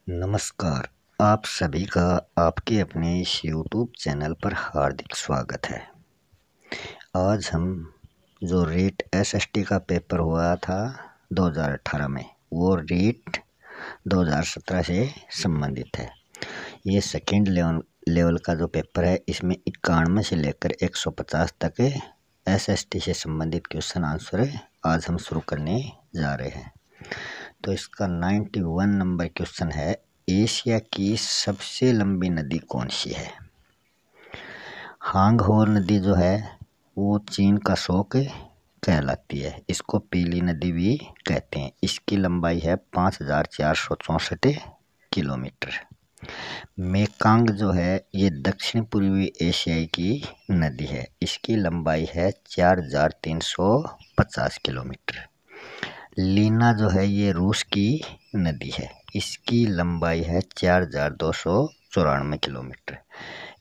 नमस्कार। आप सभी का आपके अपने इस यूट्यूब चैनल पर हार्दिक स्वागत है। आज हम जो रीट एसएसटी का पेपर हुआ था 2018 में, वो रीट 2017 से संबंधित है। ये सेकेंड लेवल का जो पेपर है, इसमें 91 से लेकर 150 तक एसएसटी से संबंधित क्वेश्चन आंसर आज हम शुरू करने जा रहे हैं। तो इसका 91 नंबर क्वेश्चन है, एशिया की सबसे लंबी नदी कौन सी है? हांगहोर नदी जो है वो चीन का शोक कहलाती है। इसको पीली नदी भी कहते हैं। इसकी लंबाई है 5464 किलोमीटर। मेकांग जो है ये दक्षिण पूर्वी एशियाई की नदी है। इसकी लंबाई है 4350 किलोमीटर। लीना जो है ये रूस की नदी है। इसकी लंबाई है 4294 किलोमीटर।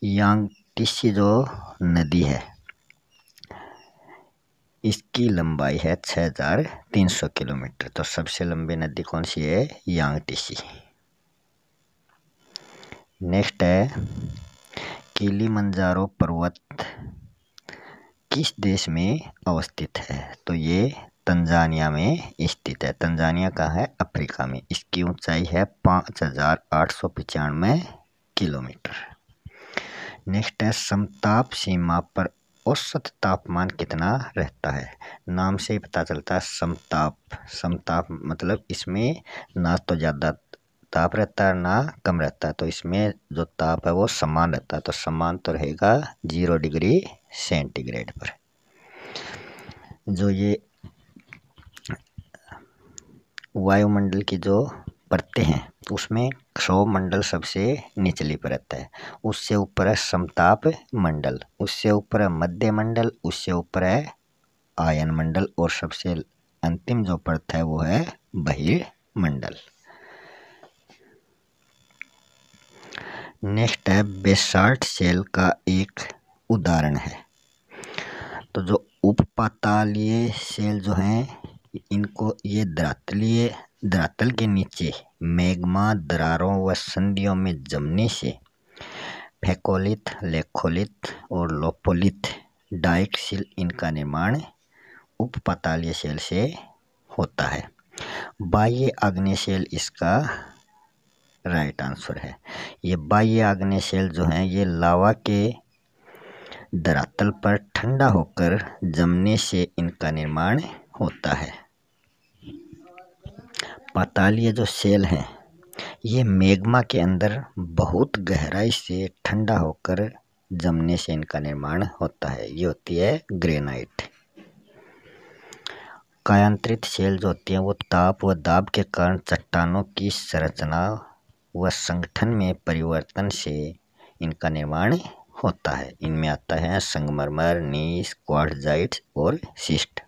यांगटीसी जो नदी है इसकी लंबाई है 6300 किलोमीटर। तो सबसे लंबी नदी कौन सी है? यांगटीसी। नेक्स्ट है, किलिमंजारो पर्वत किस देश में अवस्थित है? तो ये तंजानिया में स्थित है। तंजानिया का है अफ्रीका में। इसकी ऊंचाई है 5895 किलोमीटर। नेक्स्ट है, समताप सीमा पर औसत तापमान कितना रहता है? नाम से ही पता चलता है समताप। समताप मतलब इसमें ना तो ज़्यादा ताप रहता है ना कम रहता है। तो इसमें जो ताप है वो समान रहता है। तो समान तो रहेगा 0 डिग्री सेंटीग्रेड पर। जो ये वायुमंडल की जो परतें हैं उसमें क्षोभ मंडल सबसे निचली परत है। उससे ऊपर है समताप मंडल, उससे ऊपर है मध्य मंडल, उससे ऊपर है आयन मंडल और सबसे अंतिम जो परत है वो है बहिर्मंडल। नेक्स्ट है, बेसाल्ट शेल का एक उदाहरण है। तो जो उपपातालीय शेल जो हैं इनको ये धरातल के नीचे मैग्मा दरारों व संधियों में जमने से फेकोलिथ, लेखोलिथ और लोपोलिथ डाइक शिल इनका निर्माण उपपातालीय शेल से होता है। बाह्य आग्नेय शेल इसका राइट आंसर है। ये बाह्य आग्नेय शेल जो हैं ये लावा के धरातल पर ठंडा होकर जमने से इनका निर्माण होता है। पातालीय जो शेल हैं ये मैग्मा के अंदर बहुत गहराई से ठंडा होकर जमने से इनका निर्माण होता है। ये होती है ग्रेनाइट। कायांतरित शेल जो होती हैं वो ताप व दाब के कारण चट्टानों की संरचना व संगठन में परिवर्तन से इनका निर्माण होता है। इनमें आता है संगमरमर, नीस, क्वार्ट्जाइट और शिस्ट।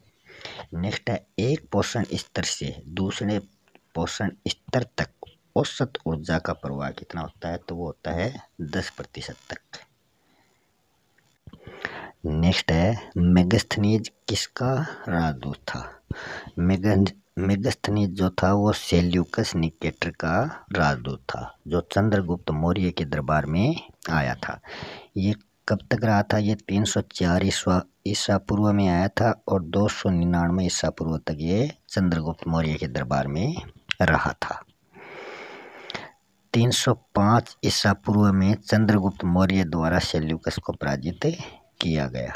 नेक्स्ट है, एक पोषण स्तर से दूसरे पोषण स्तर तक औसत ऊर्जा का प्रवाह कितना होता है? तो वो होता है 10% तक। नेक्स्ट है, मेगास्थनीज किसका राजदूत था? मेगास्थनीज जो था वो सेल्यूकस निकेटर का राजदूत था, जो चंद्रगुप्त मौर्य के दरबार में आया था। ये कब तक रहा था? ये 304 ईसा पूर्व में आया था और 299 ईसा पूर्व तक ये चंद्रगुप्त मौर्य के दरबार में रहा था। 305 ईसा पूर्व में चंद्रगुप्त मौर्य द्वारा सेल्यूकस को पराजित किया गया।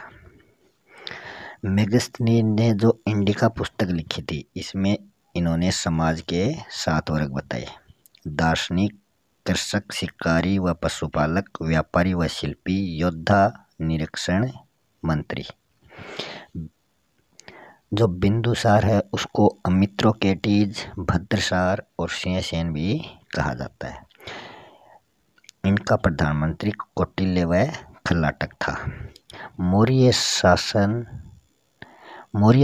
मेगास्थनीज ने जो इंडिका पुस्तक लिखी थी इसमें इन्होंने समाज के 7 वर्ग बताए: दार्शनिक, कृषक, शिकारी व पशुपालक, व्यापारी व शिल्पी, योद्धा, निरीक्षण, मंत्री। जो बिंदुसार है उसको अमित्रोकेटीज, भद्रसार और सिंहसेन भी कहा जाता है। इनका प्रधानमंत्री कौटिल्य व खल्लाटक था। मौर्य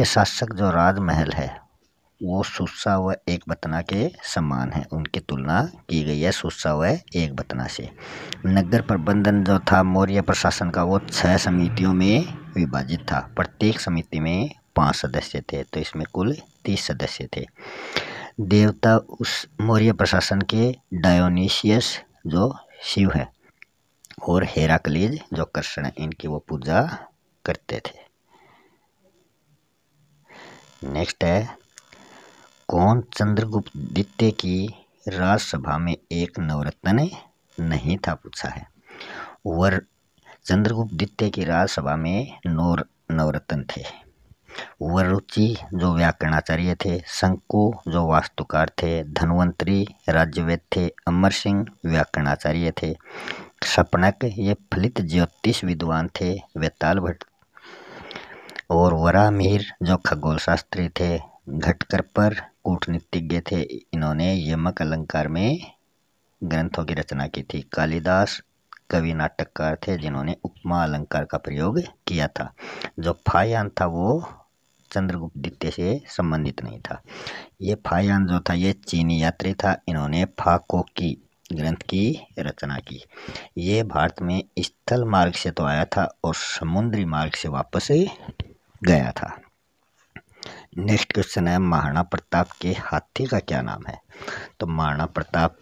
शासक जो राजमहल है वो सुस्सा व एकबतना के समान है। उनकी तुलना की गई है सुस्सा व एकबतना से। नगर प्रबंधन जो था मौर्य प्रशासन का वो 6 समितियों में विभाजित था। प्रत्येक समिति में 5 सदस्य थे। तो इसमें कुल 30 सदस्य थे। देवता उस मौर्य प्रशासन के डायोनिसियस जो शिव है और हेराक्लीज जो कृष्ण है, इनकी वो पूजा करते थे। नेक्स्ट है, कौन चंद्रगुप्त द्वितीय की राजसभा में एक नवरत्न नहीं था, पूछा है। वर चंद्रगुप्त द्वितीय की राजसभा में नवरत्न थे। वरुचि जो व्याकरणाचार्य थे, शंकु जो वास्तुकार थे, धन्वंतरी राज्यवेद थे, अमर सिंह व्याकरणाचार्य थे, सपनक ये फलित ज्योतिष विद्वान थे, वेताल भट्ट और वरामिहिर जो खगोल शास्त्री थे, घटकर पर कूटनीतिज्ञ थे, इन्होंने यमक अलंकार में ग्रंथों की रचना की थी। कालिदास कवि नाटककार थे जिन्होंने उपमा अलंकार का प्रयोग किया था। जो फायान था वो चंद्रगुप्त द्वितीय से संबंधित नहीं था। ये फायान जो था ये चीनी यात्री था, इन्होंने फाको की ग्रंथ की रचना की। ये भारत में स्थल मार्ग से तो आया था और समुद्री मार्ग से वापस गया था। नेक्स्ट क्वेश्चन है, महाराणा प्रताप के हाथी का क्या नाम है। तो महाराणा प्रताप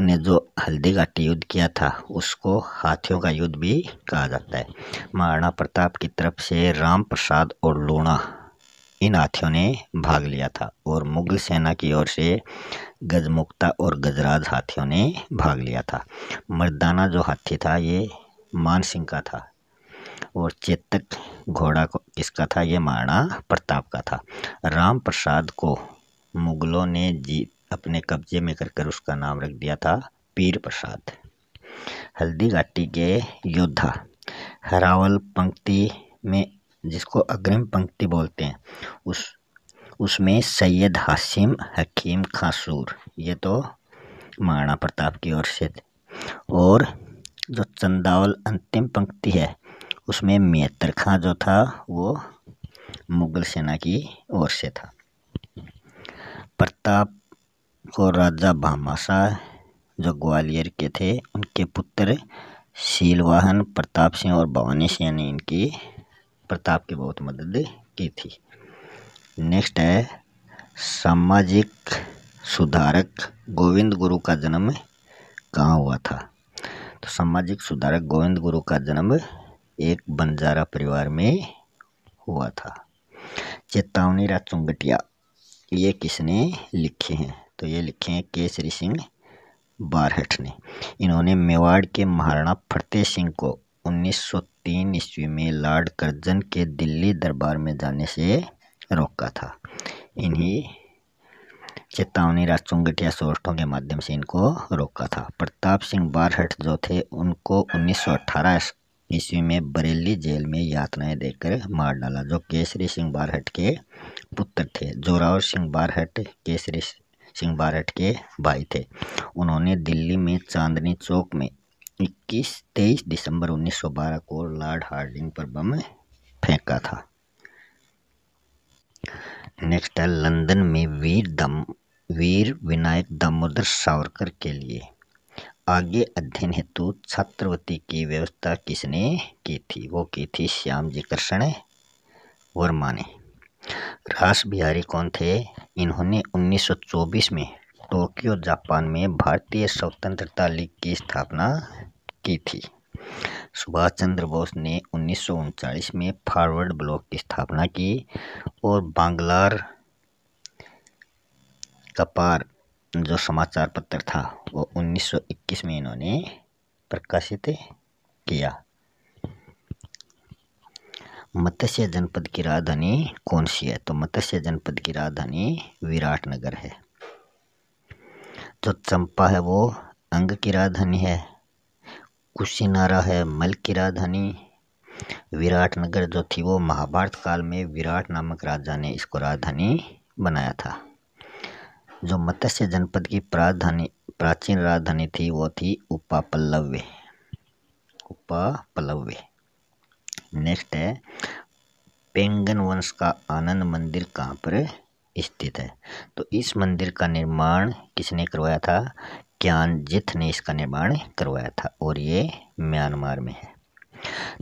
ने जो हल्दी घाटी युद्ध किया था उसको हाथियों का युद्ध भी कहा जाता है। महाराणा प्रताप की तरफ से राम प्रसाद और लूणा इन हाथियों ने भाग लिया था और मुगल सेना की ओर से गजमुक्ता और गजराज हाथियों ने भाग लिया था। मर्दाना जो हाथी था ये मान सिंह का था और चेतक घोड़ा किसका था, ये महाराणा प्रताप का था। राम प्रसाद को मुगलों ने अपने कब्जे में कर उसका नाम रख दिया था पीर प्रसाद। हल्दी घाटी के योद्धा हरावल पंक्ति में, जिसको अग्रिम पंक्ति बोलते हैं, उसमें सैयद हासिम हकीम खां सूर, ये तो महाराणा प्रताप की ओर से थे। और जो चंदावल अंतिम पंक्ति है उसमें मेहतर खां जो था वो मुगल सेना की ओर से था। प्रताप को राजा भामाशाह जो ग्वालियर के थे उनके पुत्र शीलवाहन प्रताप सिंह और भवानी सिंह ने इनकी प्रताप की बहुत मदद की थी। नेक्स्ट है, सामाजिक सुधारक गोविंद गुरु का जन्म कहाँ हुआ था। तो सामाजिक सुधारक गोविंद गुरु का जन्म एक बंजारा परिवार में हुआ था। चेतावनी राज चुंगटिया ये किसने लिखे हैं, तो ये लिखे हैं केसरी सिंह बारहठ ने। इन्होंने मेवाड़ के महाराणा फतेह सिंह को 1903 ईस्वी में लॉर्ड कर्जन के दिल्ली दरबार में जाने से रोका था। इन्हीं चेतावनी राज चुंगटिया सोर्टों के माध्यम से इनको रोका था। प्रताप सिंह बारहठ जो थे उनको 1918 ईस्वी में बरेली जेल में यातनाएं देकर मार डाला, जो केसरी सिंह बारहठ के पुत्र थे। जोरावर सिंह बारहठ केसरी सिंह बारहठ के भाई थे। उन्होंने दिल्ली में चांदनी चौक में 23 दिसंबर 1912 को लॉर्ड हार्डिंग पर बम फेंका था। नेक्स्ट है, लंदन में वीर विनायक दामोदर सावरकर के लिए आगे अध्ययन हेतु छात्रवृत्ति की व्यवस्था किसने की थी, वो की थी श्यामजी कृष्ण वर्मा ने। रास बिहारी कौन थे, इन्होंने 1924 में टोक्यो जापान में भारतीय स्वतंत्रता लीग की स्थापना की थी। सुभाष चंद्र बोस ने 1939 में फॉरवर्ड ब्लॉक की स्थापना की और बांग्लार कपार जो समाचार पत्र था वो 1921 में इन्होंने प्रकाशित किया। मत्स्य जनपद की राजधानी कौन सी है, तो मत्स्य जनपद की राजधानी विराटनगर है। जो चंपा है वो अंग की राजधानी है। कुशीनारा है मल की राजधानी। विराटनगर जो थी वो महाभारत काल में विराट नामक राजा ने इसको राजधानी बनाया था। जो मत्स्य जनपद की प्राचीन राजधानी थी वो थी उपापल्लव्य। नेक्स्ट है, पेंगन वंश का आनंद मंदिर कहाँ पर स्थित है, तो इस मंदिर का निर्माण किसने करवाया था, क्यानजिथ ने इसका निर्माण करवाया था और ये म्यांमार में है।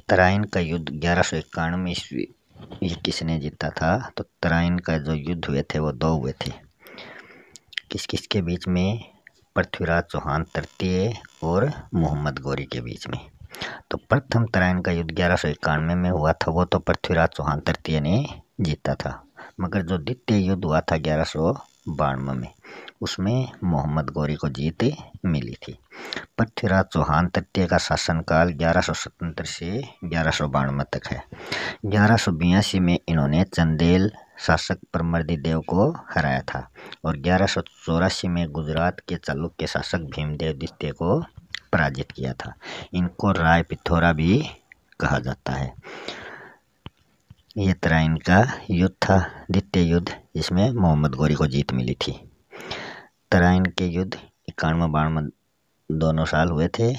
तराइन का युद्ध 1191 ईस्वी ये किसने जीता था, तो तराइन का जो युद्ध हुए थे वो 2 हुए थे। किस किस के बीच में? पृथ्वीराज चौहान तृतीय और मोहम्मद गौरी के बीच में। तो प्रथम तराइन का युद्ध 1191 में हुआ था, वो तो पृथ्वीराज चौहान तृतीय ने जीता था। मगर जो द्वितीय युद्ध हुआ था 1192 में, उसमें मोहम्मद गौरी को जीत मिली थी। पृथ्वीराज चौहान तृतीय का शासनकाल 1177 से 1192 तक है। 1182 में इन्होंने चंदेल शासक परमर्दी देव को हराया था और 1184 में गुजरात के चालुक्य शासक भीमदेव द्वितीय को पराजित किया था। इनको राय पिथौरा भी कहा जाता है। ये तराइन का युद्ध था, द्वितीय युद्ध, जिसमें मोहम्मद गौरी को जीत मिली थी। तराइन के युद्ध 91-92 दोनों साल हुए थे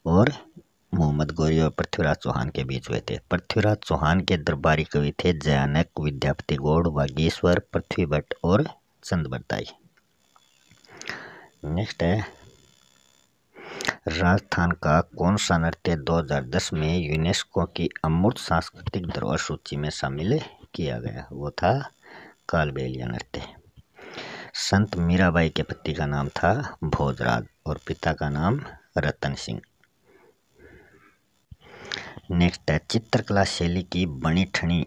और मोहम्मद गौरी और पृथ्वीराज चौहान के बीच हुए थे। पृथ्वीराज चौहान के दरबारी कवि थे जयानक, विद्यापति गौड़, वागीश्वर, पृथ्वी भट्ट और चंद बरदाई। नेक्स्ट है, राजस्थान का कौन सा नृत्य 2010 में यूनेस्को की अमूर्त सांस्कृतिक धरोहर सूची में शामिल किया गया? वो था कालबेलिया नृत्य। संत मीराबाई के पति का नाम था भोजराज और पिता का नाम रतन सिंह। नेक्स्ट है, चित्रकला शैली की बनी ठनी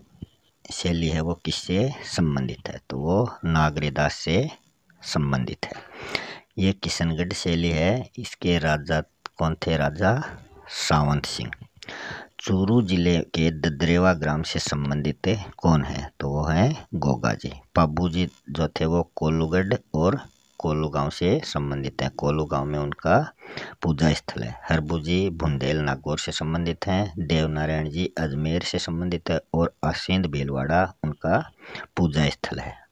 शैली है, वो किससे संबंधित है? तो वो नागरीदास से संबंधित है। ये किशनगढ़ शैली है। इसके राजा कौन थे? राजा सावंत सिंह। चूरू जिले के ददरेवा ग्राम से संबंधित कौन है? तो वो है गोगा जी। पाबू जी जो थे वो कोलूगढ़ और कोलू गांव से संबंधित है। कोलू गांव में उनका पूजा स्थल है। हरबू जी बुंदेल नागौर से संबंधित हैं। देवनारायण जी अजमेर से संबंधित है और आसेंद भीलवाड़ा उनका पूजा स्थल है।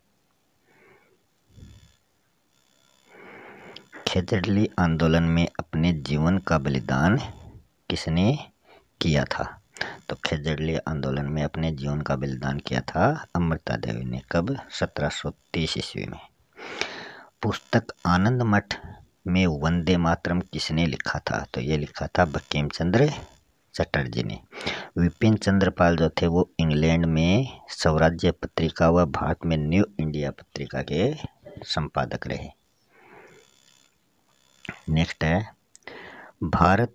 खेजड़ली आंदोलन में अपने जीवन का बलिदान किसने किया था? तो खेजड़ली आंदोलन में अपने जीवन का बलिदान किया था अमृता देवी ने। कब? 1730 ईस्वी में। पुस्तक आनंद मठ में वंदे मातरम किसने लिखा था? तो ये लिखा था बंकिम चंद्र चटर्जी ने। विपिन चंद्र पाल जो थे वो इंग्लैंड में स्वराज्य पत्रिका व भारत में न्यू इंडिया पत्रिका के संपादक रहे। नेक्स्ट है, भारत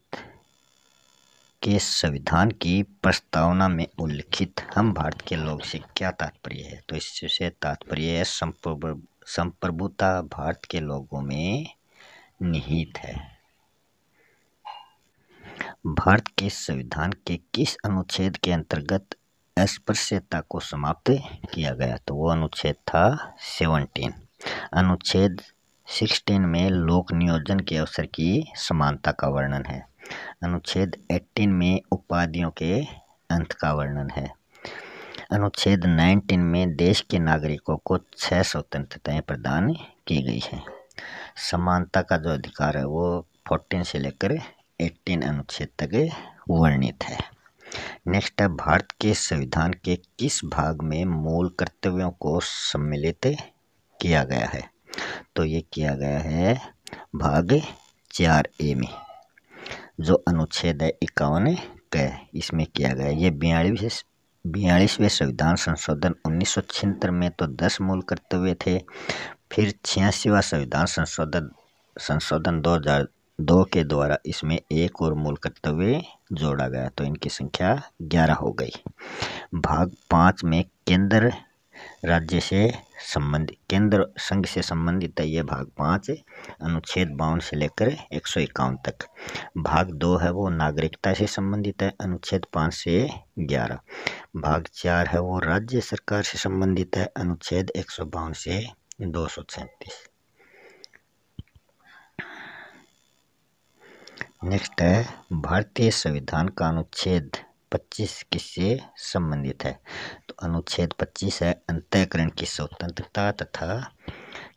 के संविधान की प्रस्तावना में उल्लिखित हम भारत के लोग से क्या तात्पर्य है? तो इससे तात्पर्य है संप्रभुता भारत के लोगों में निहित है। भारत के संविधान के किस अनुच्छेद के अंतर्गत अस्पृश्यता को समाप्त किया गया? तो वो अनुच्छेद था 17। अनुच्छेद 16 में लोक नियोजन के अवसर की समानता का वर्णन है। अनुच्छेद 18 में उपाधियों के अंत का वर्णन है। अनुच्छेद 19 में देश के नागरिकों को 6 स्वतंत्रताएं प्रदान की गई है। समानता का जो अधिकार है वो 14 से लेकर 18 अनुच्छेद तक वर्णित है। नेक्स्ट है, भारत के संविधान के किस भाग में मूल कर्तव्यों को सम्मिलित किया गया है? तो ये किया गया है भाग 4A में, जो अनुच्छेद है 51 का, इसमें किया गया। ये 42वें संविधान संशोधन 1976 में तो 10 मूल कर्तव्य थे। फिर 86वां संविधान संशोधन 2002 के द्वारा इसमें एक और मूल कर्तव्य जोड़ा गया, तो इनकी संख्या 11 हो गई। भाग 5 में केंद्र राज्य से संबंधित, केंद्र संघ से संबंधित है ये भाग 5, अनुच्छेद 52 से लेकर 151 तक। भाग 2 है वो नागरिकता से संबंधित है, अनुच्छेद 5 से 11। भाग 4 है वो राज्य सरकार से संबंधित है, अनुच्छेद 152 से 237। नेक्स्ट है, भारतीय संविधान का अनुच्छेद 25 किससे संबंधित है? तो अनुच्छेद 25 है अंतःकरण की स्वतंत्रता तथा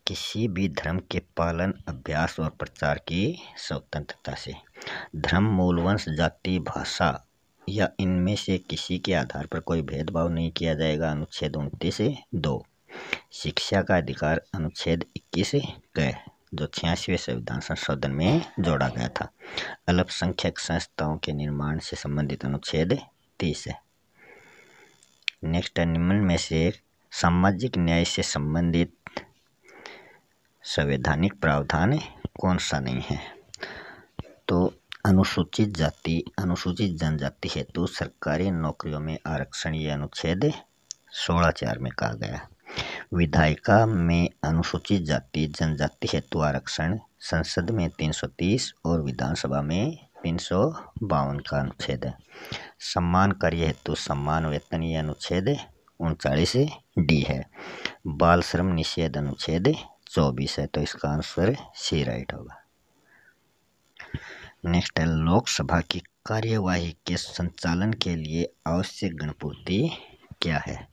किसी भी धर्म के पालन, अभ्यास और प्रचार की स्वतंत्रता से। धर्म, मूल, वंश, जाति, भाषा या इनमें से किसी के आधार पर कोई भेदभाव नहीं किया जाएगा, अनुच्छेद 29(2). शिक्षा का अधिकार, अनुच्छेद 21 क, जो 86वें संविधान संशोधन में जोड़ा गया था। अल्पसंख्यक संस्थाओं के निर्माण से संबंधित अनुच्छेद 30 है। नेक्स्ट है, निम्न में से सामाजिक न्याय से संबंधित संवैधानिक प्रावधान कौन सा नहीं है? तो अनुसूचित जाति अनुसूचित जनजाति हेतु सरकारी नौकरियों में आरक्षण, ये अनुच्छेद 16(4) में कहा गया। विधायिका में अनुसूचित जाति जनजाति हेतु आरक्षण संसद में 330 और विधानसभा में 352 का अनुच्छेद है। सम्मान कार्य हेतु सम्मान वेतन, ये अनुच्छेद 39D है। बाल श्रम निषेध अनुच्छेद 24 है। तो इसका आंसर सी राइट होगा। नेक्स्ट है, लोकसभा की कार्यवाही के संचालन के लिए आवश्यक गणपूर्ति क्या है?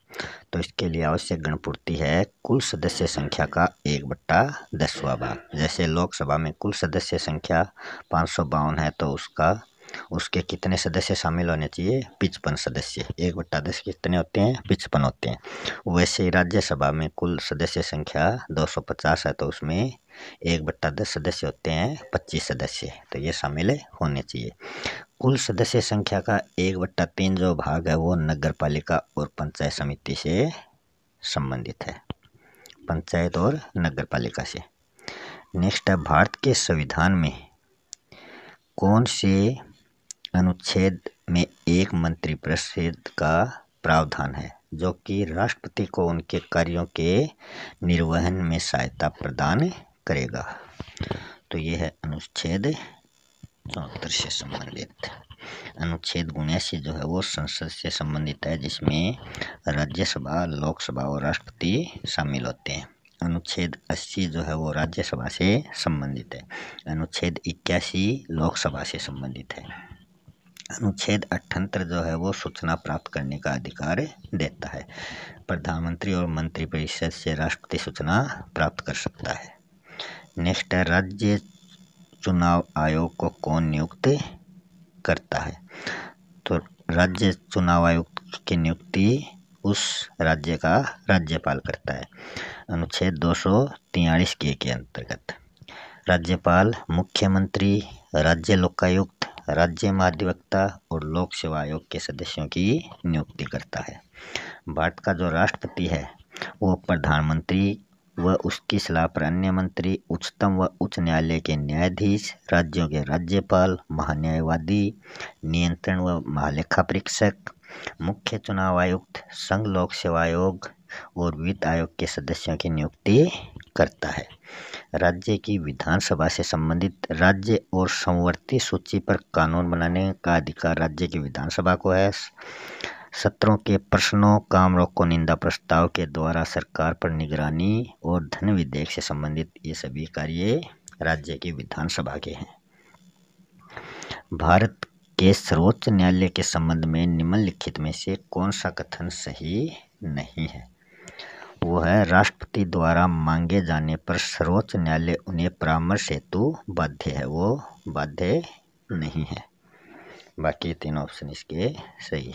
तो इसके लिए आवश्यक गणपूर्ति है कुल सदस्य संख्या का 1/10वां भाग। जैसे लोकसभा में कुल सदस्य संख्या 552 है, तो उसके कितने सदस्य शामिल होने चाहिए? 55 सदस्य। 1/10 कितने होते हैं? 55 होते हैं। वैसे ही राज्यसभा में कुल सदस्य संख्या 250 है, तो उसमें 1/10 सदस्य होते हैं 25 सदस्य। तो ये शामिल होने चाहिए। कुल सदस्य संख्या का 1/3 जो भाग है वो नगर पालिका और पंचायत समिति से संबंधित है, पंचायत और नगर पालिका से। नेक्स्ट है, भारत के संविधान में कौन से अनुच्छेद में एक मंत्रिपरिषद का प्रावधान है जो कि राष्ट्रपति को उनके कार्यों के निर्वहन में सहायता प्रदान करेगा? तो ये है अनुच्छेद 74 से संबंधित। अनुच्छेद 79 जो है वो संसद से संबंधित है, जिसमें राज्यसभा, लोकसभा और राष्ट्रपति शामिल होते हैं। अनुच्छेद 80 जो है वो राज्यसभा से संबंधित है। अनुच्छेद 81 लोकसभा से संबंधित है। अनुच्छेद 78 जो है वो सूचना प्राप्त करने का अधिकार देता है। प्रधानमंत्री और मंत्रिपरिषद से राष्ट्रपति सूचना प्राप्त कर सकता है। नेक्स्ट है, राज्य चुनाव आयोग को कौन नियुक्त करता है? तो राज्य चुनाव आयोग की नियुक्ति उस राज्य का राज्यपाल करता है। अनुच्छेद 243 के अंतर्गत राज्यपाल मुख्यमंत्री, राज्य लोकायुक्त, राज्य महाधिवक्ता और लोक सेवा आयोग के सदस्यों की नियुक्ति करता है। भारत का जो राष्ट्रपति है वो प्रधानमंत्री व उसकी सलाह पर अन्य मंत्री, उच्चतम व उच्च न्यायालय के न्यायाधीश, राज्यों के राज्यपाल, महान्यायवादी, नियंत्रण व महालेखा परीक्षक, मुख्य चुनाव आयुक्त, संघ लोक सेवा आयोग और वित्त आयोग के सदस्यों की नियुक्ति करता है। राज्य की विधानसभा से संबंधित राज्य और समवर्ती सूची पर कानून बनाने का अधिकार राज्य की विधानसभा को है। सत्रों के प्रश्नों, काम रोको निंदा प्रस्ताव के द्वारा सरकार पर निगरानी और धन विधेयक से संबंधित ये सभी कार्य राज्य की विधानसभा के हैं। भारत के सर्वोच्च न्यायालय के संबंध में निम्नलिखित में से कौन सा कथन सही नहीं है? वो है, राष्ट्रपति द्वारा मांगे जाने पर सर्वोच्च न्यायालय उन्हें परामर्श हेतु बाध्य है। वो बाध्य नहीं है। बाकी 3 ऑप्शन इसके सही।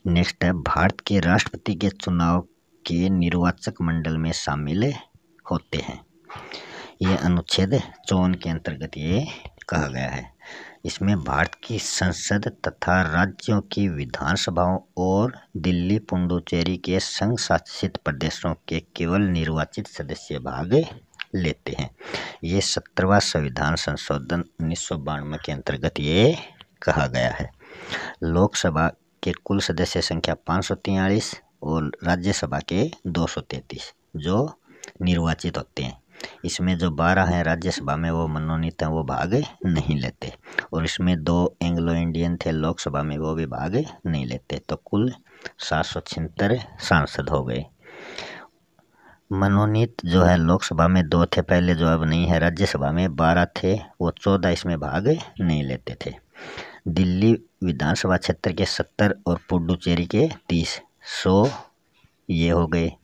नेक्स्ट है, भारत के राष्ट्रपति के चुनाव के निर्वाचक मंडल में शामिल होते हैं। ये अनुच्छेद 54 के अंतर्गत ये कहा गया है। इसमें भारत की संसद तथा राज्यों की विधानसभाओं और दिल्ली, पुडुचेरी के संघ शासित प्रदेशों के केवल निर्वाचित सदस्य भाग लेते हैं। ये 17वां संविधान संशोधन 1992 के अंतर्गत ये कहा गया है। लोकसभा के कुल सदस्य संख्या 543 और राज्यसभा के 233 जो निर्वाचित होते हैं। इसमें जो 12 हैं राज्यसभा में वो मनोनीत हैं, वो भाग नहीं लेते। और इसमें 2 एंग्लो इंडियन थे लोकसभा में, वो भी भाग नहीं लेते। तो कुल 776 सांसद हो गए। मनोनीत जो है लोकसभा में 2 थे पहले, जो अब नहीं है। राज्यसभा में 12 थे, वो 14 इसमें भाग नहीं लेते थे। दिल्ली विधानसभा क्षेत्र के 70 और पुडुचेरी के 30, 100 ये हो गए।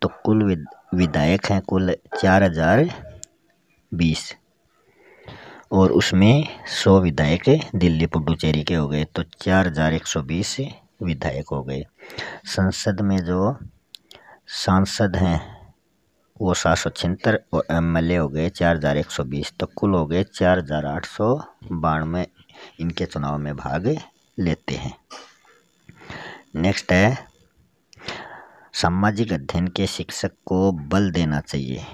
तो कुल विधायक हैं कुल 4020 और उसमें 100 विधायक दिल्ली पुडुचेरी के हो गए, तो 4120 विधायक हो गए। संसद में जो सांसद हैं वो 776 और एमएलए हो गए 4120, तो कुल हो गए 4892 इनके चुनाव में भाग लेते हैं। नेक्स्ट है, सामाजिक अध्ययन के शिक्षक को बल देना चाहिए।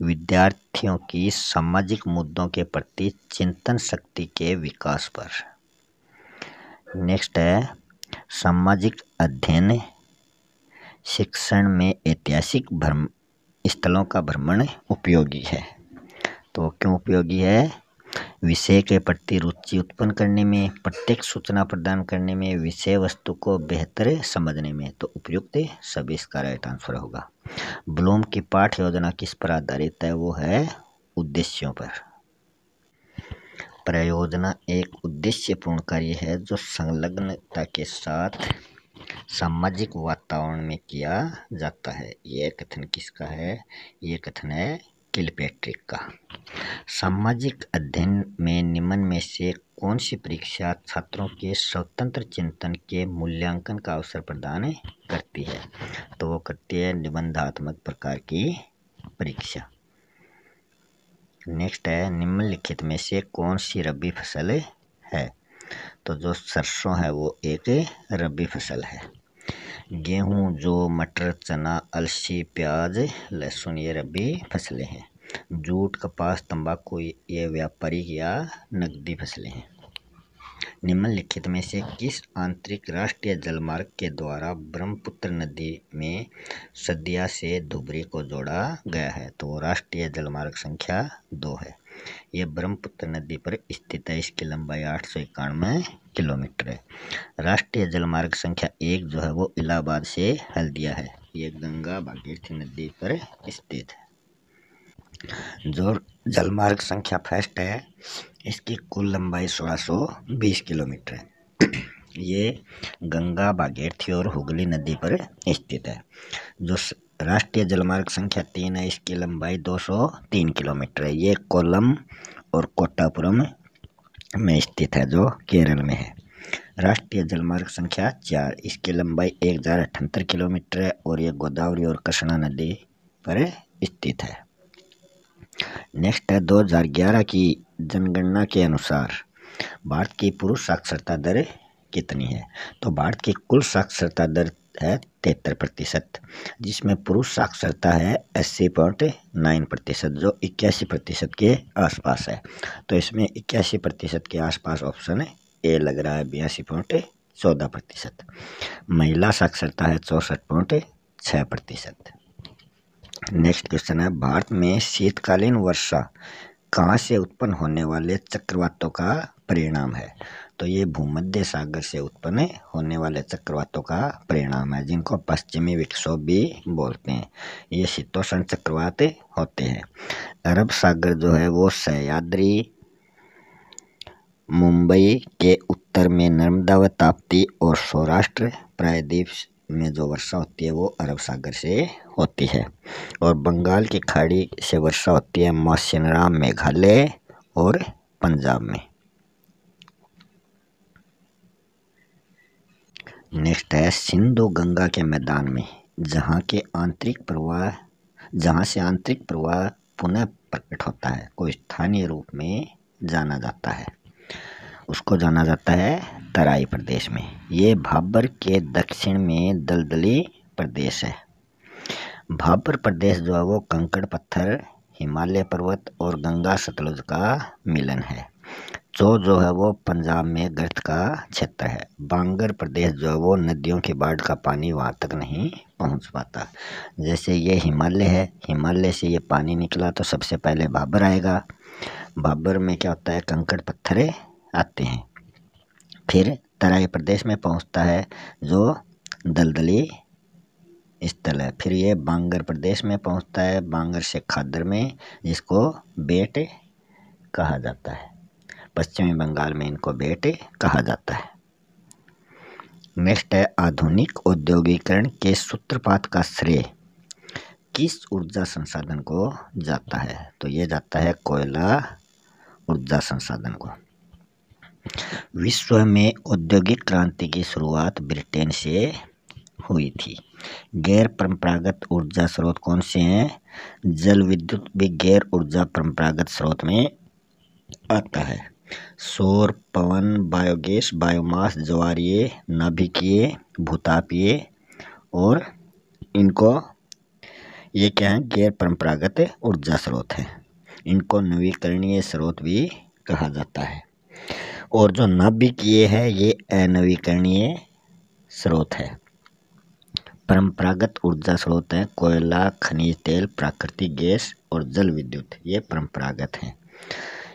विद्यार्थियों की सामाजिक मुद्दों के प्रति चिंतन शक्ति के विकास पर। नेक्स्ट है सामाजिक अध्ययन शिक्षण में ऐतिहासिक स्थलों का भ्रमण उपयोगी है। तो क्यों उपयोगी है? विषय के प्रति रुचि उत्पन्न करने में, प्रत्येक सूचना प्रदान करने में, विषय वस्तु को बेहतर समझने में। तो उपयुक्त सभी इसका राइट आंसर होगा। ब्लूम की पाठ योजना किस पर आधारित है? वो है उद्देश्यों पर। परियोजना एक उद्देश्यपूर्ण कार्य है जो संलग्नता के साथ सामाजिक वातावरण में किया जाता है। यह कथन किसका है? ये कथन है किलपैट्रिक का। सामाजिक अध्ययन में निम्न में से कौन सी परीक्षा छात्रों के स्वतंत्र चिंतन के मूल्यांकन का अवसर प्रदान करती है? तो वो करती है निबंधात्मक प्रकार की परीक्षा। नेक्स्ट है निम्नलिखित में से कौन सी रबी फसल है? तो जो सरसों है वो एक रबी फसल है। गेहूं, जौ, मटर, चना, अलसी, प्याज, लहसुन ये रबी फसलें हैं। जूट, कपास, तंबाकू ये व्यापारिक या नकदी फसलें हैं। निम्नलिखित में से किस आंतरिक राष्ट्रीय जलमार्ग के द्वारा ब्रह्मपुत्र नदी में सदिया से धुबरी को जोड़ा गया है? तो राष्ट्रीय जलमार्ग संख्या 2 है। यह ब्रह्मपुत्र नदी पर स्थित है। इसकी लंबाई 891 किलोमीटर है। राष्ट्रीय जलमार्ग संख्या 1 जो है वो इलाहाबाद से हल्दिया है। ये गंगा भागीरथी नदी पर स्थित है। जो जलमार्ग संख्या फर्स्ट है इसकी कुल लंबाई 1620 किलोमीटर है। ये गंगा भागीरथी और हुगली नदी पर स्थित है। जो राष्ट्रीय जलमार्ग संख्या 3 है इसकी लंबाई 203 किलोमीटर है। ये कोल्लम और कोट्टापुरम में स्थित है जो केरल में है। राष्ट्रीय जलमार्ग संख्या 4 इसकी लंबाई 1078 किलोमीटर है और ये गोदावरी और कृष्णा नदी पर स्थित है। नेक्स्ट है 2011 की जनगणना के अनुसार भारत की पुरुष साक्षरता दर कितनी है? तो भारत की कुल साक्षरता दर है 73%, जिसमें पुरुष साक्षरता है 80.9% जो 81% के आसपास है। तो इसमें 81% के आसपास ऑप्शन ए लग रहा है। 82.14%। महिला साक्षरता है 64.6%। नेक्स्ट क्वेश्चन है भारत में शीतकालीन वर्षा कहाँ से उत्पन्न होने वाले चक्रवातों का परिणाम है? तो ये भूमध्य सागर से उत्पन्न होने वाले चक्रवातों का परिणाम है, जिनको पश्चिमी विक्षोभ भी बोलते हैं। ये शीतोष्ण चक्रवात होते हैं। अरब सागर जो है वो सह्याद्री, मुंबई के उत्तर में नर्मदा व ताप्ती और सौराष्ट्र प्रायद्वीप में जो वर्षा होती है वो अरब सागर से होती है। और बंगाल की खाड़ी से वर्षा होती है मौसिनराम, मेघालय और पंजाब में। नेक्स्ट है सिंधु गंगा के मैदान में जहाँ से आंतरिक प्रवाह पुनः प्रकट होता है को स्थानीय रूप में जाना जाता है। उसको जाना जाता है तराई प्रदेश में। ये भाबर के दक्षिण में दलदली प्रदेश है। भाबर प्रदेश जो है वो कंकड़ पत्थर, हिमालय पर्वत और गंगा सतलुज का मिलन है। जो है वो पंजाब में गर्त का क्षेत्र है। बांगर प्रदेश जो है वो नदियों की बाढ़ का पानी वहाँ तक नहीं पहुँच पाता। जैसे ये हिमालय है, हिमालय से ये पानी निकला तो सबसे पहले भाबर आएगा। भाबर में क्या होता है, कंकड़ पत्थर आते हैं, फिर तराई प्रदेश में पहुँचता है जो दलदली स्थल है। फिर ये बांगर प्रदेश में पहुँचता है, बांगर से खादर में, जिसको बेट कहा जाता है। पश्चिमी बंगाल में इनको बेट कहा जाता है। नेक्स्ट है आधुनिक औद्योगिकरण के सूत्रपात का श्रेय किस ऊर्जा संसाधन को जाता है? तो ये जाता है कोयला ऊर्जा संसाधन को। विश्व में औद्योगिक क्रांति की शुरुआत ब्रिटेन से हुई थी। गैर परंपरागत ऊर्जा स्रोत कौन से हैं? जल विद्युत भी गैर ऊर्जा परंपरागत स्रोत में आता है। सौर, पवन, बायोगैस, बायोमास, ज्वारीय, नाभिकीय, भूतापीय और इनको ये क्या है, गैर परंपरागत ऊर्जा स्रोत है। इनको नवीकरणीय स्रोत भी कहा जाता है। और जो नाभिकीय है ये अनवीकरणीय स्रोत है। परंपरागत ऊर्जा स्रोत है कोयला, खनिज तेल, प्राकृतिक गैस और जल विद्युत, ये परंपरागत हैं।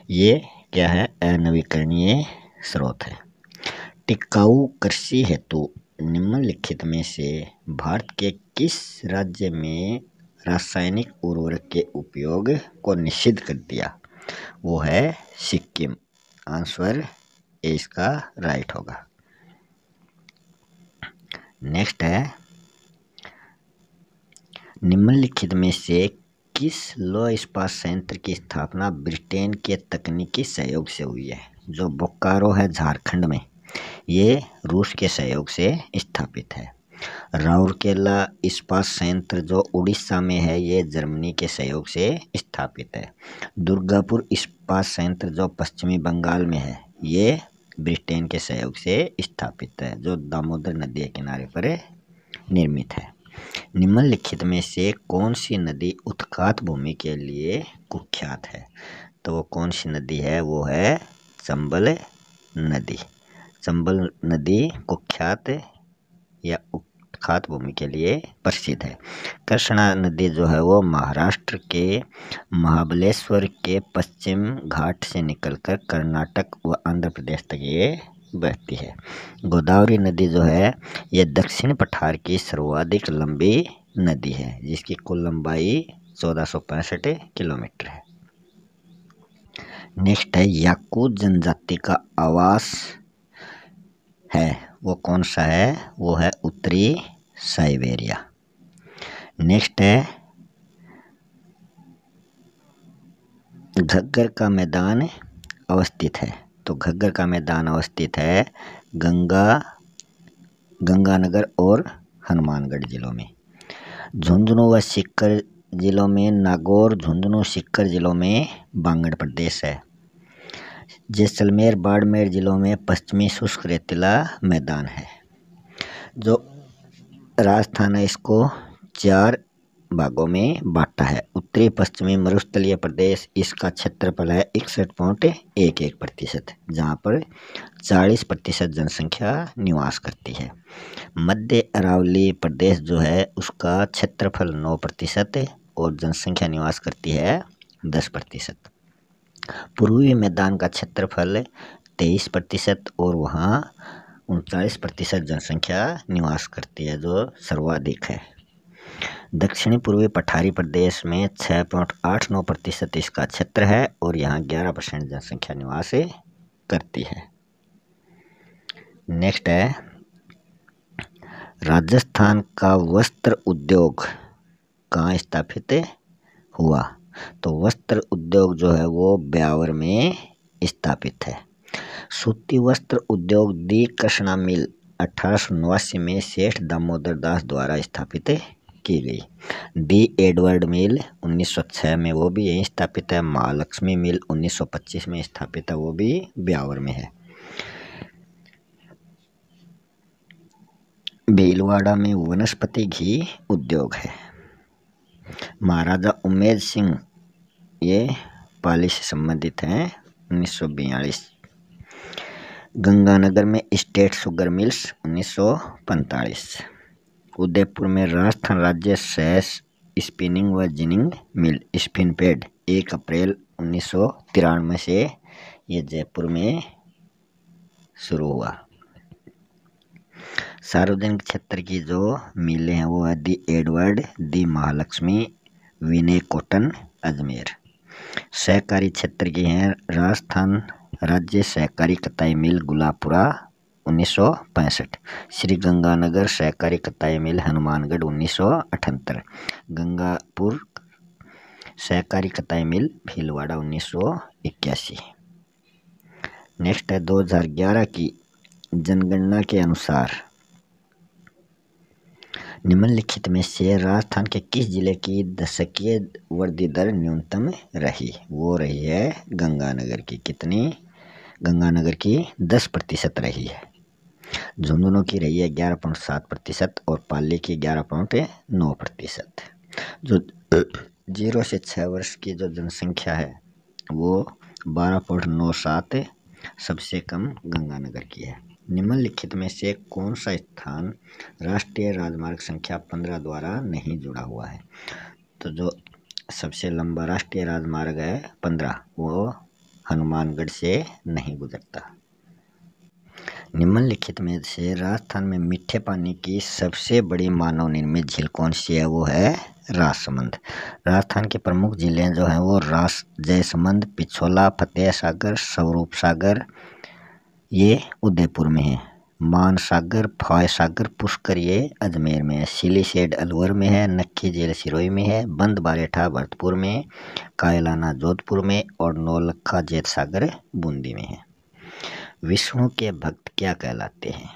ये क्या है, अनवीकरणीय स्रोत है। टिकाऊ कृषि हेतु निम्नलिखित में से भारत के किस राज्य में रासायनिक उर्वरक के उपयोग को निषिद्ध कर दिया? वो है सिक्किम। आंसर ए इसका राइट होगा। नेक्स्ट है, निम्नलिखित में से किस लौह इस्पात संयंत्र की स्थापना ब्रिटेन के तकनीकी सहयोग से हुई है? जो बोकारो है झारखंड में, ये रूस के सहयोग से स्थापित है। राउरकेला इस्पात संयंत्र जो उड़ीसा में है, ये जर्मनी के सहयोग से स्थापित है। दुर्गापुर इस्पात संयंत्र जो पश्चिमी बंगाल में है, ये ब्रिटेन के सहयोग से स्थापित है, जो दामोदर नदी के किनारे पर निर्मित है। निम्नलिखित में से कौन सी नदी उत्खात भूमि के लिए कुख्यात है? तो वो कौन सी नदी है? वो है चंबल नदी। चंबल नदी कुख्यात या उत्खात भूमि के लिए प्रसिद्ध है। कृष्णा नदी जो है वो महाराष्ट्र के महाबलेश्वर के पश्चिम घाट से निकलकर कर्नाटक व आंध्र प्रदेश तक ये बहती है। गोदावरी नदी जो है ये दक्षिण पठार की सर्वाधिक लंबी नदी है, जिसकी कुल लंबाई 1465 किलोमीटर है। नेक्स्ट है, याकूत जनजाति का आवास है, वो कौन सा है? वो है उत्तरी साइबेरिया। नेक्स्ट है, घग्गर का मैदान अवस्थित है। तो घग्गर का मैदान अवस्थित है गंगानगर और हनुमानगढ़ जिलों में। झुंझुनू व सीकर जिलों में नागौर, झुंझुनू सीकर जिलों में बांगड़ प्रदेश है। जैसलमेर बाड़मेर जिलों में पश्चिमी शुष्क रेतीला मैदान है। जो राजस्थान है इसको 4 भागों में बांटा है। उत्तरी पश्चिमी मरुस्थलीय प्रदेश, इसका क्षेत्रफल है 61.11%, जहाँ पर 40% जनसंख्या निवास करती है। मध्य अरावली प्रदेश जो है उसका क्षेत्रफल 9% और जनसंख्या निवास करती है 10%। पूर्वी मैदान का क्षेत्रफल 23% और वहाँ 39% जनसंख्या निवास करती है, जो सर्वाधिक है। दक्षिणी पूर्वी पठारी प्रदेश में 6.89% इसका क्षेत्र है और यहाँ 11% जनसंख्या निवास करती है। नेक्स्ट है, राजस्थान का वस्त्र उद्योग कहाँ स्थापित हुआ? तो वस्त्र उद्योग जो है वो ब्यावर में स्थापित है। सूती वस्त्र उद्योग दी कृष्णा मिल 1889 में सेठ दामोदर दास द्वारा स्थापित की गई। दी एडवर्ड मिल 1906 में, वो भी यहीं स्थापित है। महालक्ष्मी मिल 1925 में स्थापित है, वो भी ब्यावर में है। भीलवाड़ा में वनस्पति घी उद्योग है। महाराजा उमेद सिंह ये पाली से संबंधित हैं, 1942। गंगानगर में स्टेट शुगर मिल्स 1945। उदयपुर में राजस्थान राज्य सहस स्पिनिंग व जिनिंग मिल स्पिनपेड 1 अप्रैल 1993 से ये जयपुर में शुरू हुआ। सार्वजनिक क्षेत्र की जो मिलें हैं वो है दी एडवर्ड, दी महालक्ष्मी, विनय कॉटन अजमेर। सहकारी क्षेत्र की हैं राजस्थान राज्य सहकारी कताई मिल गुलापुरा 1965, श्री गंगानगर सहकारी कताई मिल हनुमानगढ़ 1978, गंगापुर सहकारी कताई मिल भीलवाड़ा 1981। नेक्स्ट है, 2011 की जनगणना के अनुसार निम्नलिखित में से राजस्थान के किस जिले की दशकीय वृद्धि दर न्यूनतम रही? वो रही है गंगानगर की। कितनी? गंगानगर की 10% रही है। झुंझुनू की रही है 11.7% और पाली की 11.9%। जो 0 से 6 वर्ष की जो जनसंख्या है वो 12.97, सबसे कम गंगानगर की है। निम्नलिखित में से कौन सा स्थान राष्ट्रीय राजमार्ग संख्या 15 द्वारा नहीं जुड़ा हुआ है? तो जो सबसे लंबा राष्ट्रीय राजमार्ग है 15 वो हनुमानगढ़ से नहीं गुजरता। निम्नलिखित में से राजस्थान में मीठे पानी की सबसे बड़ी मानव निर्मित झील कौन सी है? वो है राजसमंद। राजस्थान के प्रमुख झीलें जो हैं वो जयसमंद, पिछोला, फतेह सागर, स्वरूप सागर, ये उदयपुर में है। मानसागर, फॉय सागर, पुष्कर ये अजमेर में है। सिलीसेड अलवर में है। नक्की झील सिरोही में है। बंद बारेठा भरतपुर में, कायलाना जोधपुर में और नौलखा जेत सागर बूंदी में है। विष्णु के भक्त क्या कहलाते हैं?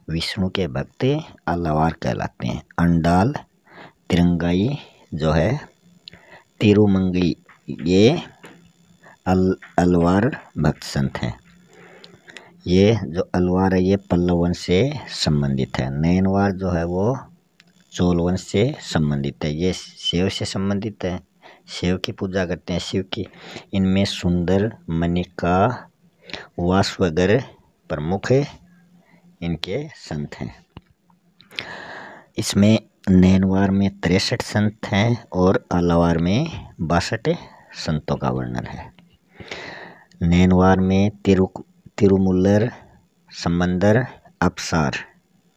विष्णु के भक्त अलवार कहलाते हैं। अंडाल, तिरंगाई जो है, तिरुमंगली ये अलवार भक्त संत हैं। ये जो अलवार है ये पल्लव वंश से संबंधित है। नैनवार जो है वो चोल वंश से संबंधित है। ये शिव से संबंधित है, शिव की पूजा करते हैं, शिव की। इनमें सुंदर, मनिका, वासवगर प्रमुख इनके संत हैं। इसमें नैनवार में 63 संत हैं और अलवार में 62 संतों का वर्णन है। नैनवार में तिरुमुल्लर, समंदर, अप्सार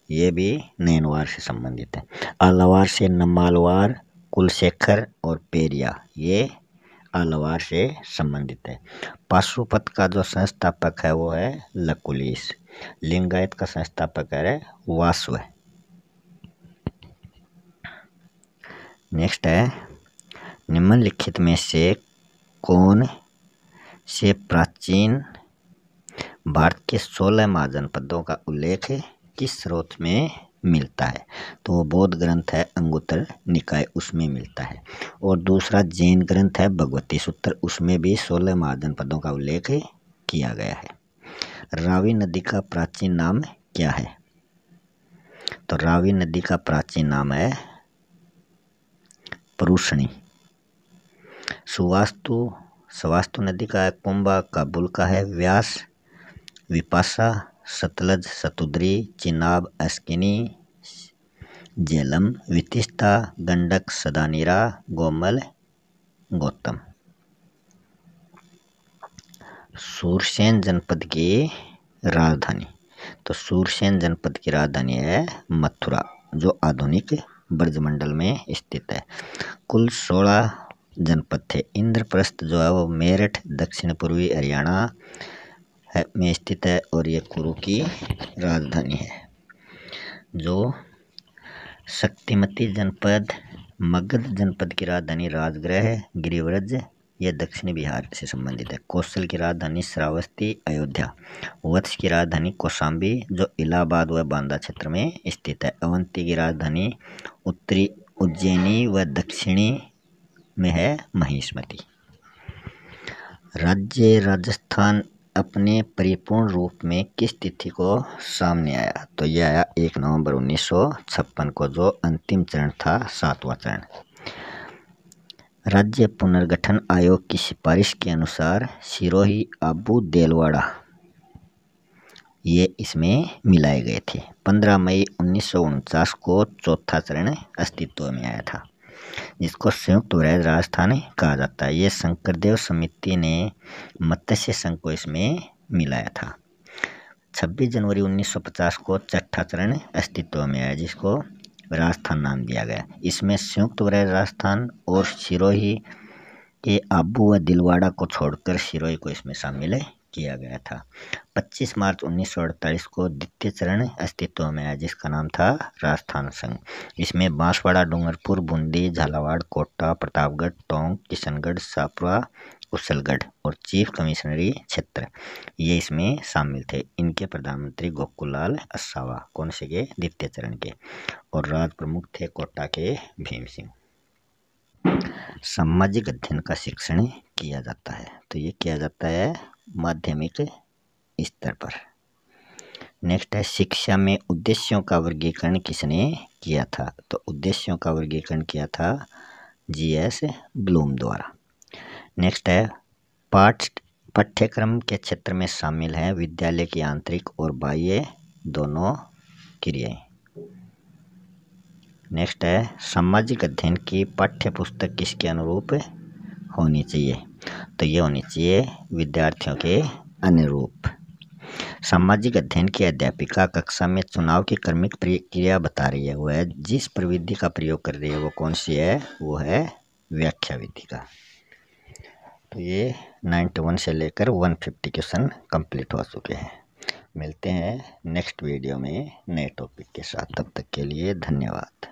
ये भी नैनवार से संबंधित है। अलवार से नमालवार, कुलशेखर और पेरिया ये अलवार से संबंधित है। पाशुपत का जो संस्थापक है वो है लकुलिश। लिंगायत का संस्थापक है वासव। नेक्स्ट है, निम्नलिखित में से कौन से प्राचीन भारत के 16 महाजनपदों का उल्लेख किस स्रोत में मिलता है? तो वो बौद्ध ग्रंथ है अंगुत्तर निकाय, उसमें मिलता है। और दूसरा जैन ग्रंथ है भगवती सूत्र, उसमें भी 16 महाजनपदों का उल्लेख किया गया है। रावी नदी का प्राचीन नाम क्या है? तो रावी नदी का प्राचीन नाम है परुषणी। सुवास्तु नदी का है कुंभा, काबुल का है व्यास, विपाशा, सतलज, सतुद्री, चिनाब, अस्किनी, झेलम, वितिस्ता, गंडक, सदानीरा, गोमल, गौतम। सूरसेन जनपद की राजधानी, तो सूरसेन जनपद की राजधानी है मथुरा, जो आधुनिक ब्रजमंडल में स्थित है। कुल 16 जनपद थे। इंद्रप्रस्थ जो है वो मेरठ दक्षिण पूर्वी हरियाणा में स्थित है और ये कुरु की राजधानी है। जो शक्तिमती जनपद, मगध जनपद की राजधानी राजगृह है। गिरिव्रज ये दक्षिणी बिहार से संबंधित है। कौशल की राजधानी श्रावस्ती, अयोध्या। वत्स की राजधानी कौशाम्बी जो इलाहाबाद व बांदा क्षेत्र में स्थित है। अवंती की राजधानी उत्तरी उज्जैनी व दक्षिणी में है महिष्मती। राज्य राजस्थान अपने परिपूर्ण रूप में किस तिथि को सामने आया? तो यह आया 1 नवंबर 1956 को, जो अंतिम चरण था 7वां चरण। राज्य पुनर्गठन आयोग की सिफारिश के अनुसार सिरोही, आबू, देलवाड़ा ये इसमें मिलाए गए थे। 15 मई 1949 को चौथा चरण अस्तित्व में आया था, जिसको संयुक्त वृहद राजस्थान कहा जाता है। ये शंकरदेव समिति ने मत्स्य संघ को इसमें मिलाया था। 26 जनवरी 1950 को छठा चरण अस्तित्व में आया, जिसको राजस्थान नाम दिया गया। इसमें संयुक्त वृहद राजस्थान और सिरोही के आबू व दिलवाड़ा को छोड़कर सिरोही को इसमें शामिल किया गया था। 25 मार्च 1948 को द्वितीय चरण अस्तित्व में आया, जिसका नाम था राजस्थान संघ। इसमें बांसवाड़ा, डूंगरपुर, बूंदी, झालावाड़, कोटा, प्रतापगढ़, टोंक, किशनगढ़, सापुरा, कुशलगढ़ और चीफ कमिश्नरी क्षेत्र ये इसमें शामिल थे। इनके प्रधानमंत्री गोकुललाल असावा कौन से के? द्वितीय चरण के। और राज प्रमुख थे कोटा के भीम सिंह। सामाजिक अध्ययन का शिक्षण किया जाता है, तो ये किया जाता है माध्यमिक स्तर पर। नेक्स्ट है शिक्षा में उद्देश्यों का वर्गीकरण किसने किया था? तो उद्देश्यों का वर्गीकरण किया था जीएस ब्लूम द्वारा। नेक्स्ट है पाठ्यक्रम के क्षेत्र में शामिल है विद्यालय की आंतरिक और बाह्य दोनों क्रियाएं। नेक्स्ट है सामाजिक अध्ययन की पाठ्य पुस्तक किसके अनुरूप होनी चाहिए? तो ये होनी चाहिए विद्यार्थियों के अनुरूप। सामाजिक अध्ययन की अध्यापिका कक्षा में चुनाव की क्रमिक प्रक्रिया बता रही है, वह जिस प्रविधि का प्रयोग कर रही है वो कौन सी है? वो है व्याख्या विधि का। तो ये 91 से लेकर 150 क्वेश्चन कंप्लीट हो चुके हैं। मिलते हैं नेक्स्ट वीडियो में नए टॉपिक के साथ, तब तक के लिए धन्यवाद।